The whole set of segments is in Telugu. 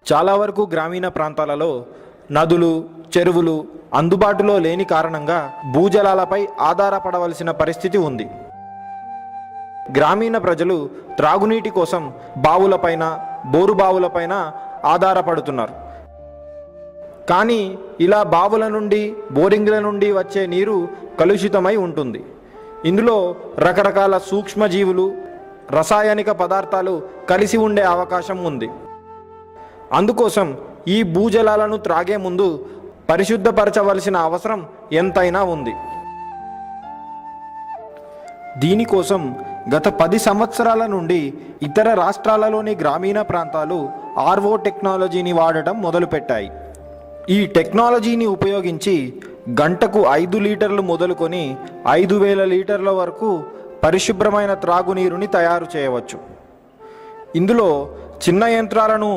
చాలా వరకు గ్రామీణ ప్రాంతాలలో నదులు, చెరువులు అందుబాటులో లేని కారణంగా భూజలాలపై ఆధారపడవలసిన పరిస్థితి ఉంది. గ్రామీణ ప్రజలు త్రాగునీటి కోసం బావులపైన, బోరుబావులపైన ఆధారపడుతున్నారు. కానీ ఇలా బావుల నుండి, బోరింగ్ల నుండి వచ్చే నీరు కలుషితమై ఉంటుంది. ఇందులో రకరకాల సూక్ష్మజీవులు, రసాయనిక పదార్థాలు కలిసి ఉండే అవకాశం ఉంది. అందుకోసం ఈ భూజలాలను త్రాగే ముందు పరిశుద్ధపరచవలసిన అవసరం ఎంతైనా ఉంది. దీనికోసం గత 10 సంవత్సరాల నుండి ఇతర రాష్ట్రాలలోని గ్రామీణ ప్రాంతాలు ఆర్ఓ టెక్నాలజీని వాడటం మొదలుపెట్టాయి. ఈ టెక్నాలజీని ఉపయోగించి గంటకు 5 లీటర్లు మొదలుకొని 5,000 లీటర్ల వరకు పరిశుభ్రమైన త్రాగునీరుని తయారు చేయవచ్చు. ఇందులో చిన్న యంత్రాలను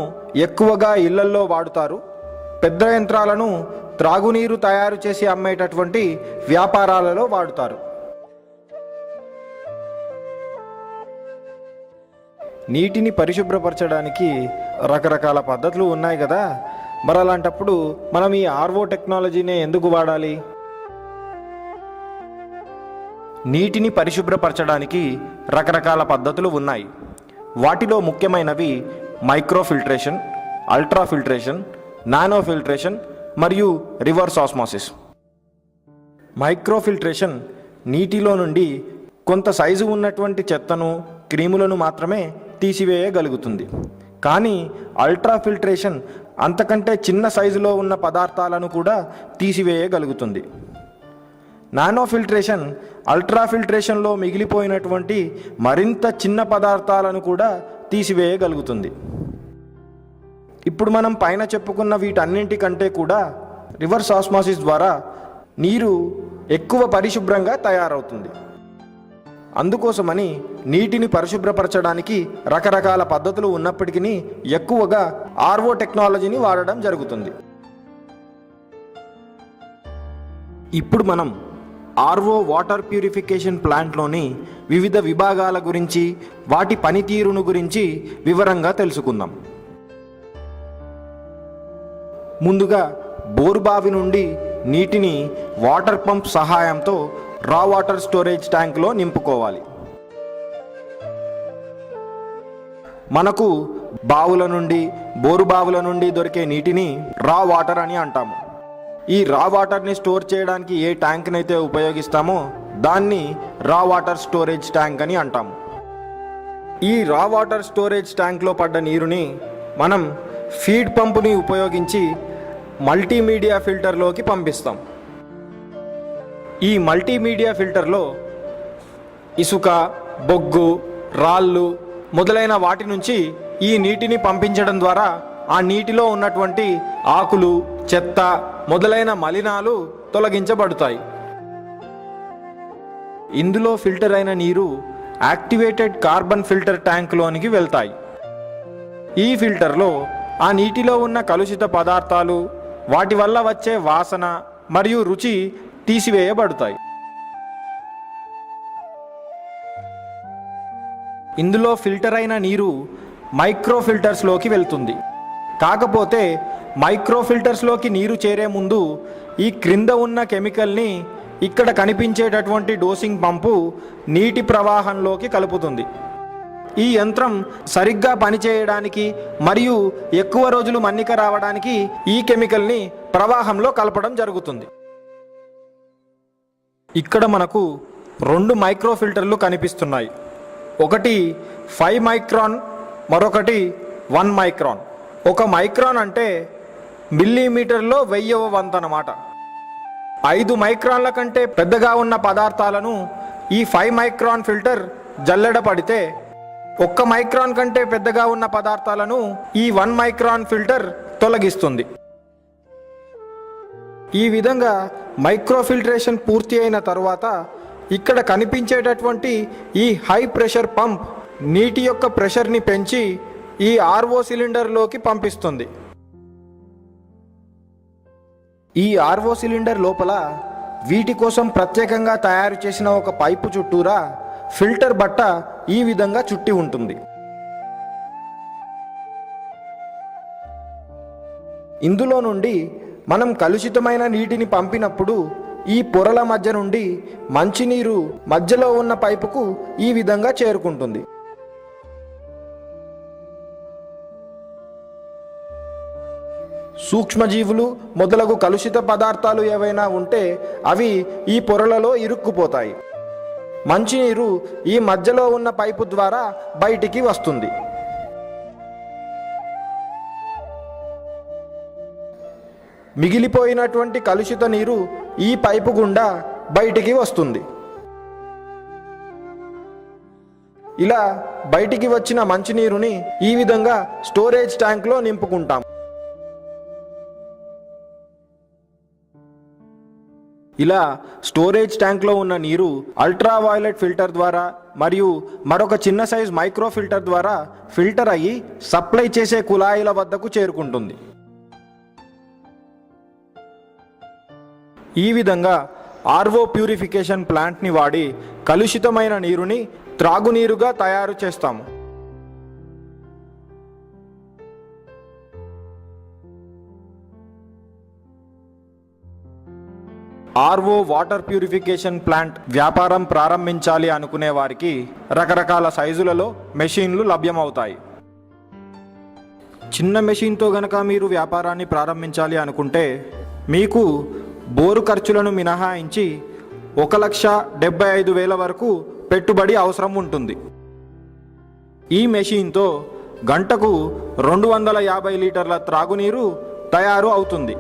ఎక్కువగా ఇళ్లల్లో వాడుతారు. పెద్ద యంత్రాలను త్రాగునీరు తయారు చేసి అమ్మేటటువంటి వ్యాపారాలలో వాడుతారు. నీటిని పరిశుభ్రపరచడానికి రకరకాల పద్ధతులు ఉన్నాయి కదా, మరి అలాంటప్పుడు మనం ఈ ఆర్ఓ టెక్నాలజీనే ఎందుకు వాడాలి? నీటిని పరిశుభ్రపరచడానికి రకరకాల పద్ధతులు ఉన్నాయి. వాటిలో ముఖ్యమైనవి మైక్రోఫిల్ట్రేషన్, అల్ట్రాఫిల్ట్రేషన్, నానోఫిల్ట్రేషన్ మరియు రివర్స్ ఆస్మాసిస్. మైక్రోఫిల్ట్రేషన్ నీటిలో నుండి కొంత సైజు ఉన్నటువంటి చెత్తను, క్రిములను మాత్రమే తీసివేయగలుగుతుంది. కానీ అల్ట్రాఫిల్ట్రేషన్ అంతకంటే చిన్న సైజులో ఉన్న పదార్థాలను కూడా తీసివేయగలుగుతుంది. నానోఫిల్ట్రేషన్ అల్ట్రాఫిల్ట్రేషన్లో మిగిలిపోయినటువంటి మరింత చిన్న పదార్థాలను కూడా తీసివేయగలుగుతుంది. ఇప్పుడు మనం పైన చెప్పుకున్న వీటన్నింటికంటే కూడా రివర్స్ ఆస్మాసిస్ ద్వారా నీరు ఎక్కువ పరిశుభ్రంగా తయారవుతుంది. అందుకోసమని నీటిని పరిశుభ్రపరచడానికి రకరకాల పద్ధతులు ఉన్నప్పటికీ ఎక్కువగా ఆర్ఓ టెక్నాలజీని వాడడం జరుగుతుంది. ఇప్పుడు మనం ఆర్ఓ వాటర్ ప్యూరిఫికేషన్ ప్లాంట్లోని వివిధ విభాగాల గురించి, వాటి పనితీరును గురించి వివరంగా తెలుసుకుందాం. ముందుగా బోరుబావి నుండి నీటిని వాటర్ పంప్ సహాయంతో రా వాటర్ స్టోరేజ్ ట్యాంక్లో నింపుకోవాలి. మనకు బావుల నుండి, బోరుబావుల నుండి దొరికే నీటిని రా వాటర్ అని అంటాము. ఈ రా వాటర్ని స్టోర్ చేయడానికి ఏ ట్యాంక్నైతే ఉపయోగిస్తామో దాన్ని రా వాటర్ స్టోరేజ్ ట్యాంక్ అని అంటాము. ఈ రా వాటర్ స్టోరేజ్ ట్యాంక్లో పడ్డ నీరుని మనం ఫీడ్ పంపుని ఉపయోగించి మల్టీమీడియా ఫిల్టర్లోకి పంపిస్తాం. ఈ మల్టీమీడియా ఫిల్టర్లో ఇసుక, బొగ్గు, రాళ్ళు మొదలైన వాటి నుంచి ఈ నీటిని పంపించడం ద్వారా ఆ నీటిలో ఉన్నటువంటి ఆకులు, చెత్త మొదలైన మలినాలు తొలగించబడతాయి. ఇందులో ఫిల్టర్ అయిన నీరు యాక్టివేటెడ్ కార్బన్ ఫిల్టర్ ట్యాంక్లోనికి వెళ్తాయి. ఈ ఫిల్టర్లో ఆ నీటిలో ఉన్న కలుషిత పదార్థాలు, వాటి వల్ల వచ్చే వాసన మరియు రుచి తీసివేయబడతాయి. ఇందులో ఫిల్టర్ అయిన నీరు మైక్రో ఫిల్టర్స్లోకి వెళ్తుంది. కాకపోతే మైక్రో ఫిల్టర్స్లోకి నీరు చేరే ముందు ఈ క్రింద ఉన్న కెమికల్ని ఇక్కడ కనిపించేటటువంటి డోసింగ్ పంపు నీటి ప్రవాహంలోకి కలుపుతుంది. ఈ యంత్రం సరిగ్గా పనిచేయడానికి మరియు ఎక్కువ రోజులు మన్నిక రావడానికి ఈ కెమికల్ని ప్రవాహంలో కలపడం జరుగుతుంది. ఇక్కడ మనకు 2 మైక్రో ఫిల్టర్లు కనిపిస్తున్నాయి. ఒకటి 5 మైక్రాన్, మరొకటి 1 మైక్రాన్. 1 మైక్రాన్ అంటే మిల్లీమీటర్లో 1000వ వంతు అన్నమాట. 5 మైక్రాన్ల కంటే పెద్దగా ఉన్న పదార్థాలను ఈ 5 మైక్రాన్ ఫిల్టర్ జల్లెడ పడితే 1 మైక్రాన్ కంటే పెద్దగా ఉన్న పదార్థాలను ఈ 1 మైక్రాన్ ఫిల్టర్ తొలగిస్తుంది. ఈ విధంగా మైక్రోఫిల్ట్రేషన్ పూర్తి అయిన తర్వాత ఇక్కడ కనిపించేటటువంటి ఈ హై ప్రెషర్ పంప్ నీటి యొక్క ప్రెషర్ని పెంచి ఈ ఆర్ఓ సిలిండర్లోకి పంపిస్తుంది. ఈ ఆర్ఓ సిలిండర్ లోపల వీటి కోసం ప్రత్యేకంగా తయారు చేసిన ఒక పైపు చుట్టూరా ఫిల్టర్ బట్ట ఈ విధంగా చుట్టి ఉంటుంది. ఇందులో నుండి మనం కలుషితమైన నీటిని పంపినప్పుడు ఈ పొరల మధ్య నుండి మంచినీరు మధ్యలో ఉన్న పైపుకు ఈ విధంగా చేరుకుంటుంది. సూక్ష్మజీవులు మొదలగు కలుషిత పదార్థాలు ఏవైనా ఉంటే అవి ఈ పొరలలో ఇరుక్కుపోతాయి. మంచినీరు ఈ మధ్యలో ఉన్న పైపు ద్వారా బయటికి వస్తుంది. మిగిలిపోయినటువంటి కలుషిత నీరు ఈ పైపు గుండా బయటికి వస్తుంది. ఇలా బయటికి వచ్చిన మంచినీరుని ఈ విధంగా స్టోరేజ్ ట్యాంక్లో నింపుకుంటాం. ఇలా స్టోరేజ్ ట్యాంక్లో ఉన్న నీరు అల్ట్రావైలెట్ ఫిల్టర్ ద్వారా మరియు మరొక చిన్న సైజ్ మైక్రో ఫిల్టర్ ద్వారా ఫిల్టర్ అయ్యి సప్లై చేసే కుళాయిల వద్దకు చేరుకుంటుంది. ఈ విధంగా ఆర్ఓ ప్యూరిఫికేషన్ ప్లాంట్ని వాడి కలుషితమైన నీరుని త్రాగునీరుగా తయారు చేస్తాము. ఆర్ఓ వాటర్ ప్యూరిఫికేషన్ ప్లాంట్ వ్యాపారం ప్రారంభించాలి అనుకునే వారికి రకరకాల సైజులలో మెషిన్లు లభ్యమవుతాయి. చిన్న మెషిన్తో గనక మీరు వ్యాపారాన్ని ప్రారంభించాలి మీకు బోరు ఖర్చులను మినహాయించి 1,75,000 వరకు పెట్టుబడి అవసరం ఉంటుంది. ఈ మెషిన్తో గంటకు 250 లీటర్ల త్రాగునీరు తయారు అవుతుంది.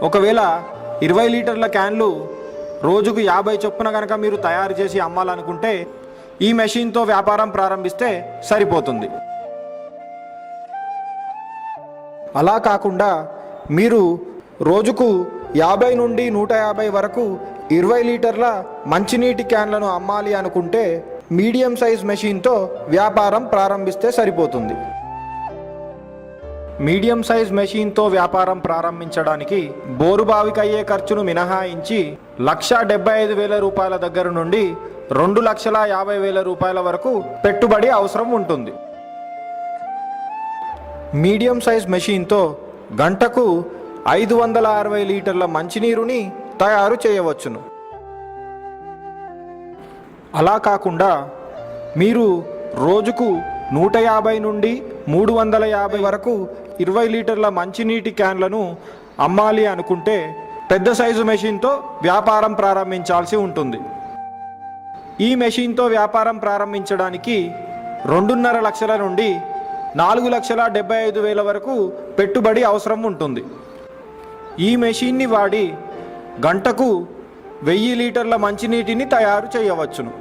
ఒకవేళ 20 లీటర్ల క్యాన్లు రోజుకు 50 చొప్పున కనుక మీరు తయారు చేసి అమ్మాలనుకుంటే ఈ మెషిన్తో వ్యాపారం ప్రారంభిస్తే సరిపోతుంది. అలా కాకుండా మీరు రోజుకు 50 నుండి 150 వరకు 20 లీటర్ల మంచినీటి క్యాన్లను అమ్మాలి అనుకుంటే మీడియం సైజ్ మెషిన్తో వ్యాపారం ప్రారంభిస్తే సరిపోతుంది. మీడియం సైజ్ మెషిన్తో వ్యాపారం ప్రారంభించడానికి బోరుబావికి అయ్యే ఖర్చును మినహాయించి 1,75,000 రూపాయల దగ్గర నుండి 2,50,000 రూపాయల వరకు పెట్టుబడి అవసరం ఉంటుంది. మీడియం సైజ్ మెషిన్తో గంటకు 560 లీటర్ల మంచినీరుని తయారు చేయవచ్చును. అలా కాకుండా మీరు రోజుకు 150 నుండి 350 వరకు 20 లీటర్ల మంచినీటి క్యాన్లను అమ్మాలి అనుకుంటే పెద్ద సైజు మెషిన్తో వ్యాపారం ప్రారంభించాల్సి ఉంటుంది. ఈ మెషిన్తో వ్యాపారం ప్రారంభించడానికి 2.5 లక్షల నుండి 4,75,000 వరకు పెట్టుబడి అవసరం ఉంటుంది. ఈ మెషిన్ని వాడి గంటకు 1000 లీటర్ల మంచినీటిని తయారు చేయవచ్చును.